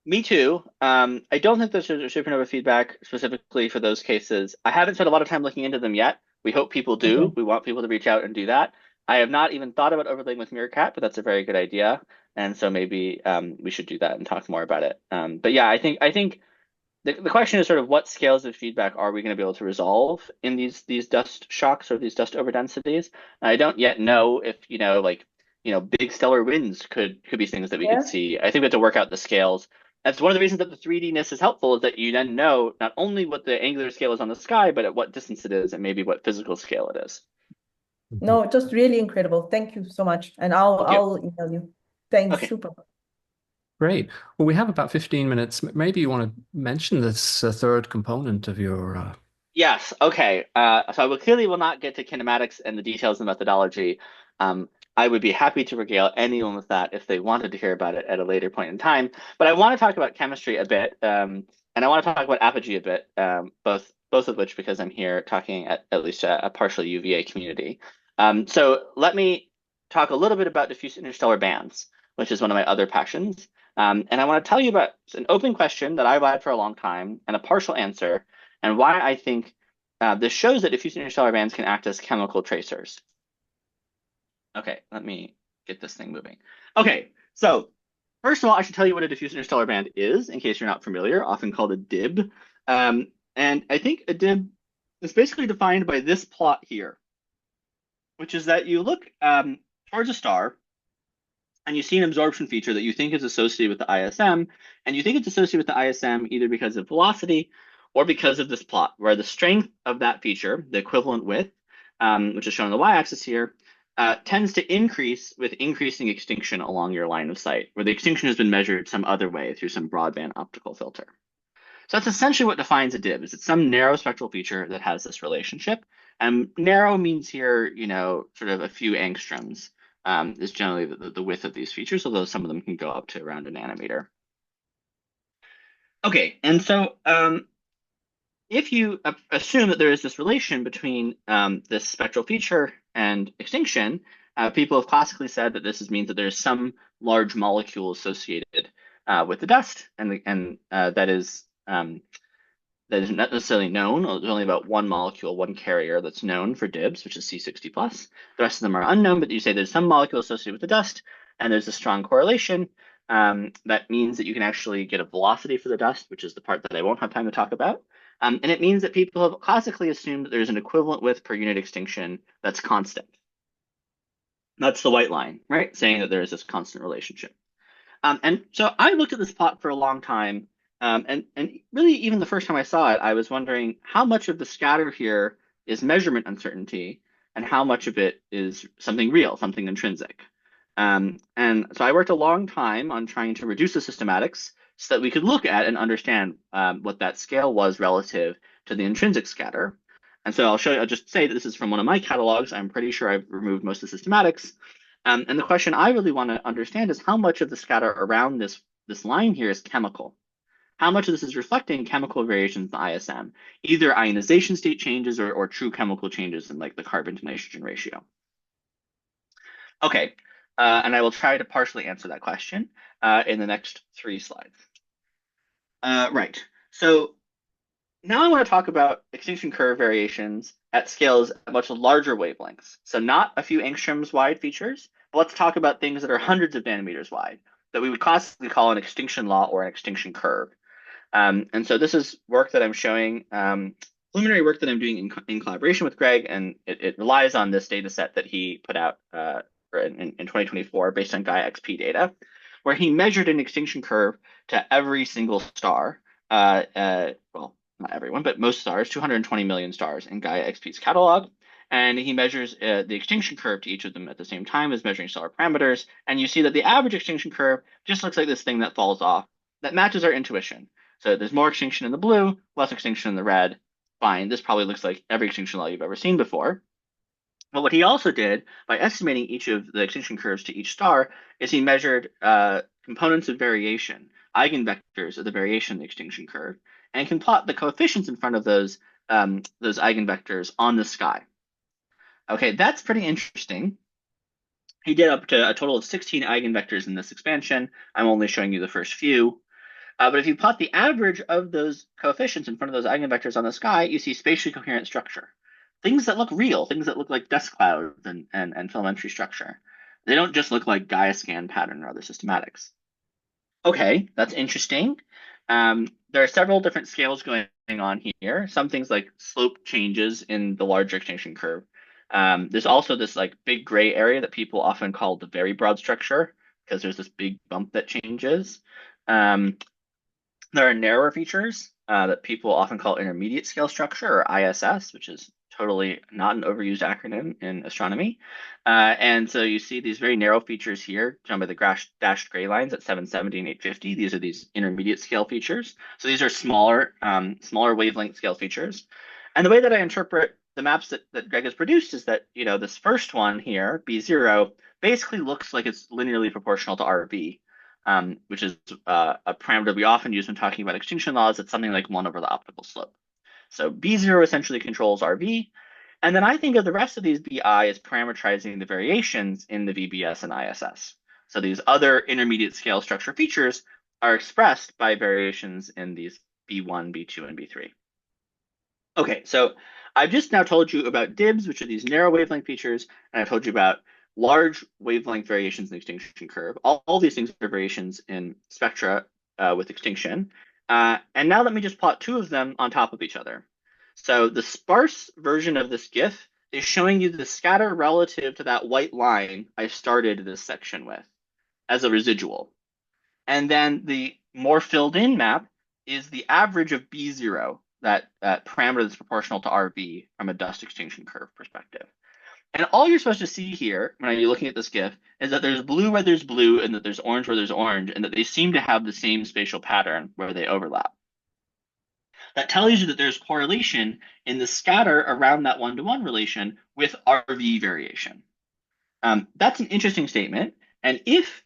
Me too. I don't think there's supernova feedback specifically for those cases. I haven't spent a lot of time looking into them yet. We hope people do. Okay. We want people to reach out and do that. I have not even thought about overlaying with Meerkat, but that's a very good idea. And so maybe we should do that and talk more about it. But yeah, I think the question is sort of what scales of feedback are we going to be able to resolve in these dust shocks or these dust overdensities? I don't yet know if big stellar winds could be things that we could see. I think we have to work out the scales. That's one of the reasons that the 3D-ness is helpful, is that you then know not only what the angular scale is on the sky, but at what distance it is, and maybe what physical scale it is. No, just really incredible. Thank you so much. And I'll email you. Thanks. Okay. Super. Great. Well, we have about 15 minutes. Maybe you want to mention this third component of your. Yes. Okay. So I clearly will not get to kinematics and the details and methodology. I would be happy to regale anyone with that if they wanted to hear about it at a later point in time. But I want to talk about chemistry a bit, and I want to talk about APOGEE a bit, both of which because I'm here talking at least a partial UVA community. So let me talk a little bit about diffuse interstellar bands, which is one of my other passions. And I want to tell you about an open question that I've had for a long time and a partial answer, and why I think this shows that diffuse interstellar bands can act as chemical tracers. Okay, let me get this thing moving. Okay, so first of all, I should tell you what a diffuse interstellar band is, in case you're not familiar, often called a DIB. And I think a DIB is basically defined by this plot here, which is that you look towards a star, and you see an absorption feature that you think is associated with the ISM, and you think it's associated with the ISM either because of velocity or because of this plot, where the strength of that feature, the equivalent width, which is shown on the y-axis here, tends to increase with increasing extinction along your line of sight, where the extinction has been measured some other way through some broadband optical filter. So that's essentially what defines a DIB, is it's some narrow spectral feature that has this relationship. And narrow means here, sort of a few angstroms. is generally the width of these features, although some of them can go up to around a nanometer. Okay, and so if you assume that there is this relation between this spectral feature and extinction, people have classically said that this means that there's some large molecule associated with the dust, and that is not necessarily known. There's only about one molecule, one carrier that's known for DIBs, which is C60 plus. The rest of them are unknown, but you say there's some molecule associated with the dust, and there's a strong correlation. That means that you can actually get a velocity for the dust, which is the part that I won't have time to talk about. And it means that people have classically assumed that there's an equivalent width per unit extinction that's constant. That's the white line, right? Saying that there is this constant relationship. And so I looked at this plot for a long time. And really, even the first time I saw it, I was wondering how much of the scatter here is measurement uncertainty and how much of it is something real, something intrinsic. And so I worked a long time on trying to reduce the systematics so that we could look at and understand what that scale was relative to the intrinsic scatter. And so I'll just say that this is from one of my catalogs. I'm pretty sure I've removed most of the systematics. And the question I really want to understand is how much of the scatter around this line here is chemical. How much of this is reflecting chemical variations in the ISM, either ionization state changes or true chemical changes in like the carbon to nitrogen ratio. Okay, and I will try to partially answer that question in the next 3 slides. Right, so now I want to talk about extinction curve variations at scales at much larger wavelengths. So not a few angstroms wide features, but let's talk about things that are hundreds of nanometers wide that we would classically call an extinction law or an extinction curve. And so this is work that I'm showing, preliminary work that I'm doing in collaboration with Greg, and it relies on this data set that he put out in 2024 based on Gaia XP data, where he measured an extinction curve to every single star, well, not everyone, but most stars, 220 million stars in Gaia XP's catalog. And he measures the extinction curve to each of them at the same time as measuring stellar parameters. And you see that the average extinction curve just looks like this thing that falls off that matches our intuition. So there's more extinction in the blue, less extinction in the red. Fine, this probably looks like every extinction law you've ever seen before. But what he also did by estimating each of the extinction curves to each star is he measured components of variation, eigenvectors of the variation in the extinction curve, and can plot the coefficients in front of those eigenvectors on the sky. Okay, that's pretty interesting. He did up to a total of 16 eigenvectors in this expansion. I'm only showing you the first few. But if you plot the average of those coefficients in front of those eigenvectors on the sky, you see spatially coherent structure. Things that look real, things that look like dust clouds and photometry structure. They don't just look like Gaia scan pattern or other systematics. Okay, that's interesting. There are several different scales going on here. Some things like slope changes in the larger extinction curve. There's also this like big gray area that people often call the very broad structure because there's this big bump that changes. There are narrower features that people often call intermediate scale structure or ISS, which is totally not an overused acronym in astronomy. And so you see these very narrow features here, shown by the dashed gray lines at 770 and 850. These are these intermediate scale features. So these are smaller wavelength scale features. And the way that I interpret the maps that Greg has produced is that, this first one here, B0, basically looks like it's linearly proportional to RV. Which is a parameter we often use when talking about extinction laws. It's something like 1 over the optical slope. So B0 essentially controls RV. And then I think of the rest of these BI as parameterizing the variations in the VBS and ISS. So these other intermediate scale structure features are expressed by variations in these B1, B2, and B3. Okay, so I've just now told you about DIBs, which are these narrow wavelength features, and I've told you about large wavelength variations in the extinction curve. All these things are variations in spectra with extinction. And now let me just plot 2 of them on top of each other. So the sparse version of this GIF is showing you the scatter relative to that white line I started this section with as a residual. And then the more filled in map is the average of B0, that parameter that's proportional to RV from a dust extinction curve perspective. And all you're supposed to see here when you're looking at this GIF is that there's blue where there's blue and that there's orange where there's orange and that they seem to have the same spatial pattern where they overlap. That tells you that there's correlation in the scatter around that 1-to-1 relation with RV variation. That's an interesting statement. And if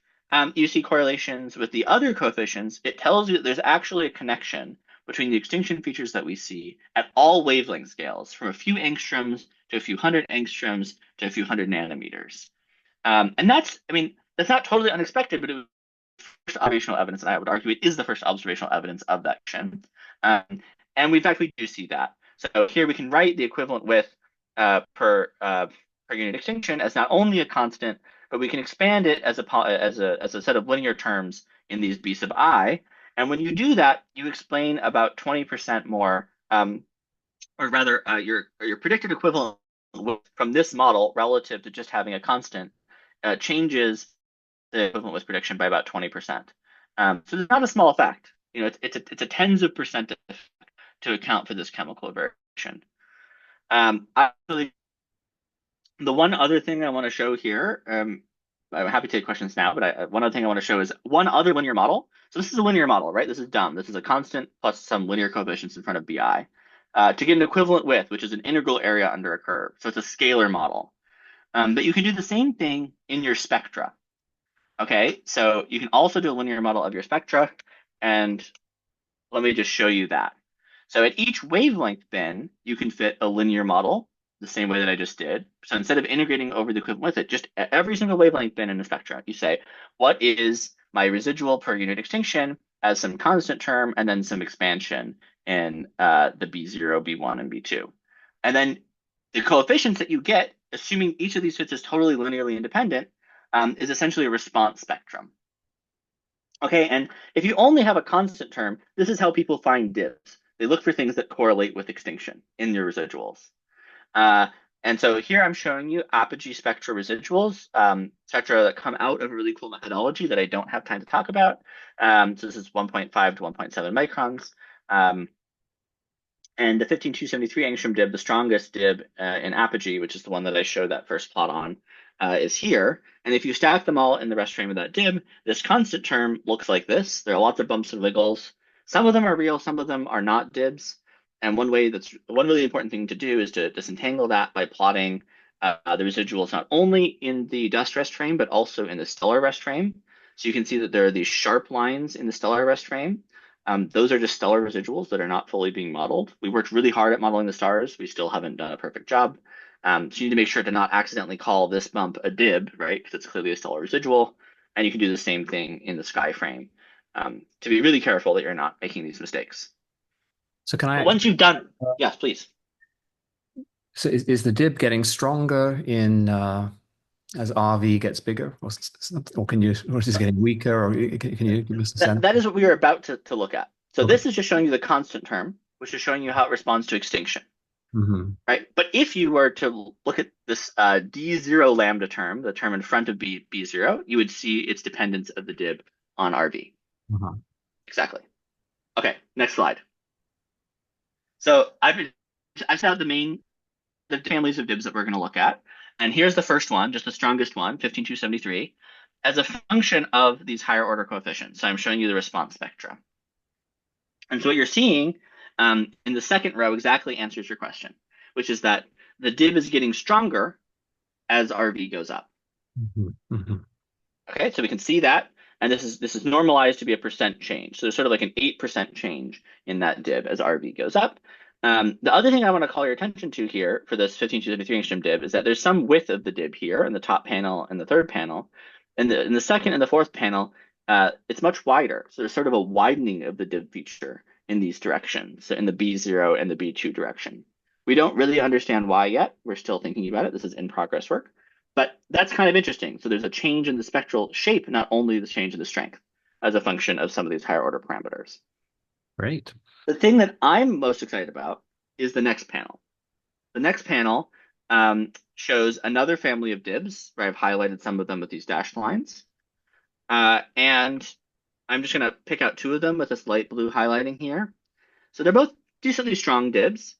you see correlations with the other coefficients, it tells you that there's actually a connection between the extinction features that we see at all wavelength scales, from a few angstroms to a few hundred angstroms to a few hundred nanometers. And that's, I mean, that's not totally unexpected, but it was first observational evidence, and I would argue it is the first observational evidence of that connection. And in fact, we do see that. So here we can write the equivalent width per unit extinction as not only a constant, but we can expand it as a set of linear terms in these b sub I. And when you do that, you explain about 20% more, or rather, your predicted equivalent from this model relative to just having a constant changes the equivalent width prediction by about 20%. So it's not a small effect. You know, it's a tens of percent effect to account for this chemical variation. Actually, the one other thing I want to show here, I'm happy to take questions now, but one other thing I want to show is one other linear model. So this is a linear model, right? This is dumb. This is a constant plus some linear coefficients in front of BI to get an equivalent width, which is an integral area under a curve. So it's a scalar model. But you can do the same thing in your spectra. Okay, so you can also do a linear model of your spectra, and let me just show you that. So at each wavelength bin, you can fit a linear model the same way that I just did. So instead of integrating over the equivalent with it, just at every single wavelength bin in the spectra, you say, what is my residual per unit extinction as some constant term, and then some expansion in the B0, B1, and B2. And then the coefficients that you get, assuming each of these fits is totally linearly independent, is essentially a response spectrum. Okay, and if you only have a constant term, this is how people find DIBs. They look for things that correlate with extinction in your residuals. And so here I'm showing you APOGEE spectra residuals, spectra that come out of a really cool methodology that I don't have time to talk about. So this is 1.5 to 1.7 microns. And the 15273 angstrom DIB, the strongest DIB in APOGEE, which is the one that I showed that first plot on, is here. And if you stack them all in the rest frame of that DIB, this constant term looks like this. There are lots of bumps and wiggles. Some of them are real, some of them are not DIBs. And one really important thing to do is to disentangle that by plotting the residuals not only in the dust rest frame, but also in the stellar rest frame. So you can see that there are these sharp lines in the stellar rest frame. Those are just stellar residuals that are not fully being modeled. We worked really hard at modeling the stars. We still haven't done a perfect job. So you need to make sure to not accidentally call this bump a DIB, right? Because it's clearly a stellar residual. And you can do the same thing in the sky frame to be really careful that you're not making these mistakes. So can I? But once you've done, yes, please. So is the DIB getting stronger in as RV gets bigger, or is it getting weaker, or can you give us a sense? That is what we are about to look at. So Okay. this is just showing you the constant term, which is showing you how it responds to extinction. Right, but if you were to look at this D0 lambda term, the term in front of B0, you would see its dependence of the DIB on RV. Exactly. Okay, next slide. So I've set out the families of DIBs that we're going to look at, and here's the first one, just the strongest one, 15273, as a function of these higher order coefficients. So I'm showing you the response spectra. And so what you're seeing in the second row exactly answers your question, which is that the DIB is getting stronger as RV goes up. Okay, so we can see that, and this is normalized to be a percent change. So there's sort of like an 8% change in that DIB as RV goes up. The other thing I want to call your attention to here for this 15273 angstrom DIB is that there's some width of the DIB here in the top panel and the third panel. In the second and the fourth panel, it's much wider. So there's sort of a widening of the DIB feature in these directions, so in the B0 and the B2 direction. We don't really understand why yet. We're still thinking about it. This is in progress work, but that's kind of interesting. So there's a change in the spectral shape, not only the change in the strength as a function of some of these higher order parameters. Great. The thing that I'm most excited about is the next panel. The next panel shows another family of DIBs, where I've highlighted some of them with these dashed lines. And I'm just going to pick out two of them with this light blue highlighting here. So they're both decently strong DIBs.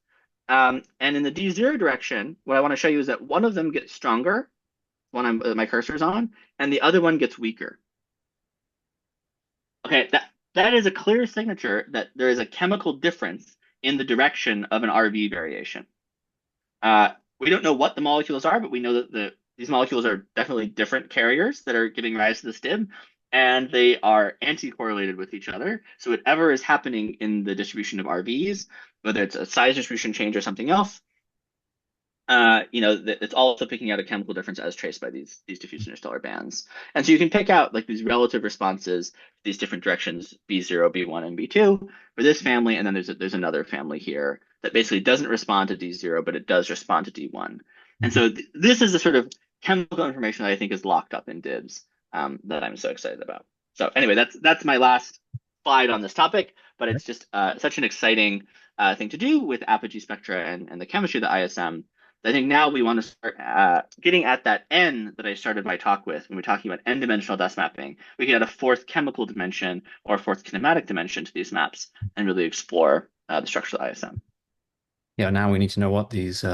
And in the D0 direction, what I want to show you is that one of them gets stronger, one my cursor's on, and the other one gets weaker. Okay, that is a clear signature that there is a chemical difference in the direction of an RV variation. We don't know what the molecules are, but we know that these molecules are definitely different carriers that are giving rise to this DIB, and they are anti-correlated with each other. So whatever is happening in the distribution of RVs, whether it's a size distribution change or something else, it's also picking out a chemical difference as traced by these diffuse interstellar bands. And so you can pick out like these relative responses, these different directions, B0, B1, and B2 for this family. And then there's another family here that basically doesn't respond to D0, but it does respond to D1. And so this is the sort of chemical information that I think is locked up in DIBs that I'm so excited about. So anyway, that's my last slide on this topic, but it's just such an exciting thing to do with apogee spectra and the chemistry of the ISM. I think now we want to start getting at that N that I started my talk with when we're talking about n-dimensional dust mapping. We can add a fourth chemical dimension or a fourth kinematic dimension to these maps and really explore the structure of the ISM. Yeah, now we need to know what these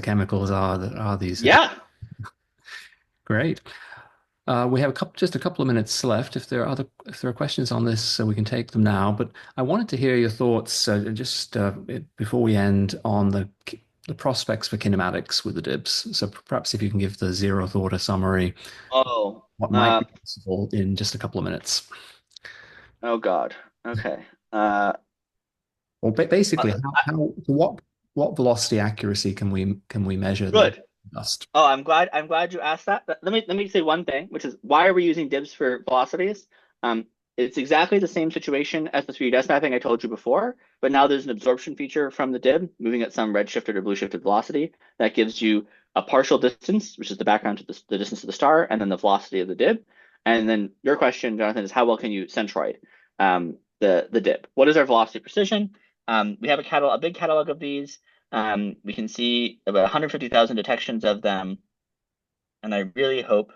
chemicals are that are these. Yeah. Great. We have just a couple of minutes left. If there are questions on this, we can take them now. But I wanted to hear your thoughts before we end on the prospects for kinematics with the DIBs. So perhaps if you can give the zeroth order summary, what might be possible in just a couple of minutes. Oh God. Okay. Well, basically, what velocity accuracy can we measure Good. the dust? Oh, I'm glad you asked that. Let me say one thing, which is why are we using DIBs for velocities? It's exactly the same situation as the 3D dust mapping I told you before, but now there's an absorption feature from the DIB moving at some red-shifted or blue-shifted velocity that gives you a partial distance, which is the background to the distance of the star, and then the velocity of the DIB. And then your question, Jonathan, is how well can you centroid the DIB? What is our velocity precision? We have a big catalog of these. We can see about 150,000 detections of them. And I really hope,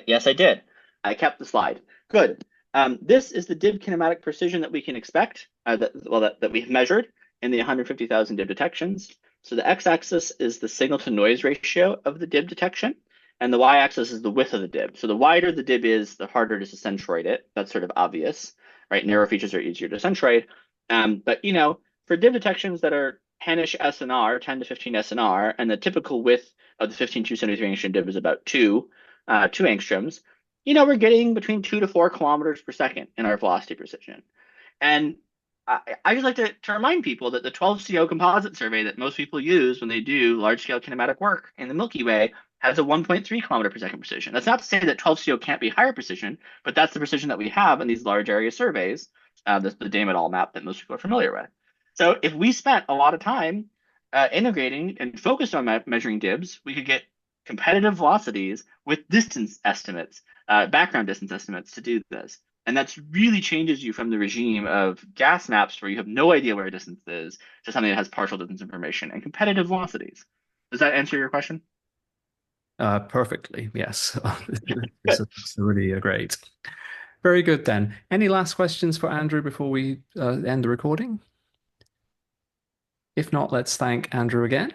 yes, I did. I kept the slide. Good. This is the DIB kinematic precision that we can expect, that we've measured in the 150,000 DIB detections. So the x-axis is the signal to noise ratio of the DIB detection, and the y-axis is the width of the DIB. So the wider the DIB is, the harder it is to centroid it. That's sort of obvious, right? Narrow features are easier to centroid. But for DIB detections that are 10-ish SNR, 10 to 15 SNR, and the typical width of the 15273 angstrom DIB is about 2 angstroms, we're getting between 2 to 4 kilometers per second in our velocity precision. And I just like to remind people that the 12CO composite survey that most people use when they do large-scale kinematic work in the Milky Way has a 1.3 kilometer per second precision. That's not to say that 12CO can't be higher precision, but that's the precision that we have in these large area surveys, the Dame et al. Map that most people are familiar with. So if we spent a lot of time integrating and focused on measuring DIBs, we could get competitive velocities with distance estimates, background distance estimates to do this. And that really changes you from the regime of gas maps where you have no idea where a distance is to something that has partial distance information and competitive velocities. Does that answer your question? Perfectly, yes. It's really great. Very good then. Any last questions for Andrew before we end the recording? If not, let's thank Andrew again.